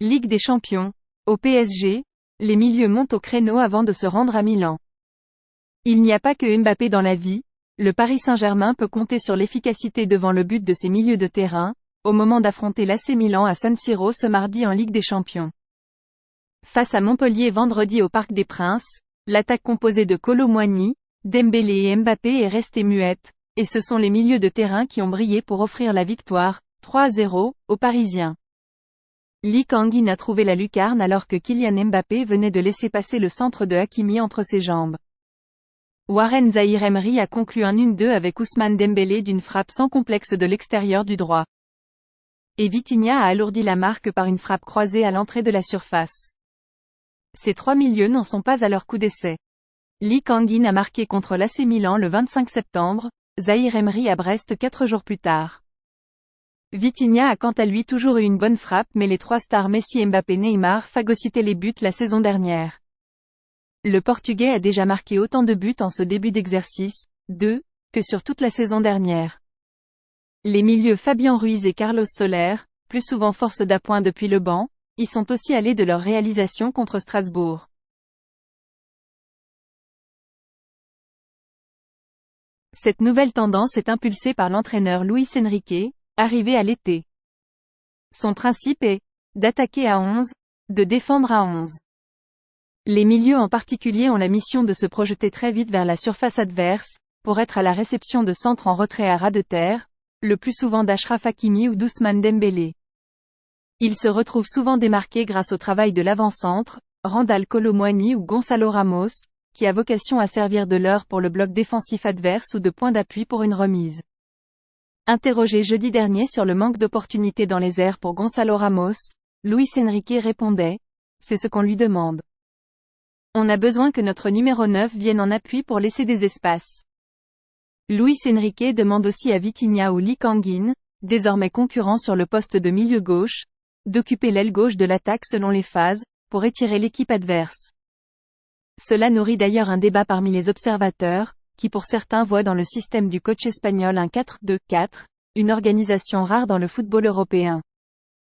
Ligue des Champions. Au PSG, les milieux montent au créneau avant de se rendre à Milan. Il n'y a pas que Mbappé dans la vie, le Paris Saint-Germain peut compter sur l'efficacité devant le but de ses milieux de terrain, au moment d'affronter l'AC Milan à San Siro ce mardi en Ligue des Champions. Face à Montpellier vendredi au Parc des Princes, l'attaque composée de Kolo Muani, Dembélé et Mbappé est restée muette, et ce sont les milieux de terrain qui ont brillé pour offrir la victoire, 3-0, aux Parisiens. Lee Kang-in a trouvé la lucarne alors que Kylian Mbappé venait de laisser passer le centre de Hakimi entre ses jambes. Warren Zaïre-Emery a conclu un 1-2 avec Ousmane Dembélé d'une frappe sans complexe de l'extérieur du droit. Et Vitinha a alourdi la marque par une frappe croisée à l'entrée de la surface. Ces trois milieux n'en sont pas à leur coup d'essai. Lee Kang-in a marqué contre l'AC Milan le 25 septembre, Zaïre-Emery à Brest 4 jours plus tard. Vitinha a quant à lui toujours eu une bonne frappe mais les trois stars Messi, Mbappé, Neymar phagocytaient les buts la saison dernière. Le Portugais a déjà marqué autant de buts en ce début d'exercice, 2, que sur toute la saison dernière. Les milieux Fabien Ruiz et Carlos Soler, plus souvent force d'appoint depuis le banc, y sont aussi allés de leur réalisation contre Strasbourg. Cette nouvelle tendance est impulsée par l'entraîneur Luis Enrique, arrivé à l'été. Son principe est d'attaquer à 11, de défendre à 11. Les milieux en particulier ont la mission de se projeter très vite vers la surface adverse, pour être à la réception de centres en retrait à ras de terre, le plus souvent d'Achraf Hakimi ou d'Ousmane Dembélé. Ils se retrouvent souvent démarqués grâce au travail de l'avant-centre, Randal Kolo Muani ou Gonçalo Ramos, qui a vocation à servir de leurre pour le bloc défensif adverse ou de point d'appui pour une remise. Interrogé jeudi dernier sur le manque d'opportunités dans les airs pour Gonçalo Ramos, Luis Enrique répondait « C'est ce qu'on lui demande. On a besoin que notre numéro 9 vienne en appui pour laisser des espaces. » Luis Enrique demande aussi à Vitinha ou Lee Kang-in, désormais concurrents sur le poste de milieu gauche, d'occuper l'aile gauche de l'attaque selon les phases, pour étirer l'équipe adverse. Cela nourrit d'ailleurs un débat parmi les observateurs, qui pour certains voient dans le système du coach espagnol un 4-2-4, une organisation rare dans le football européen.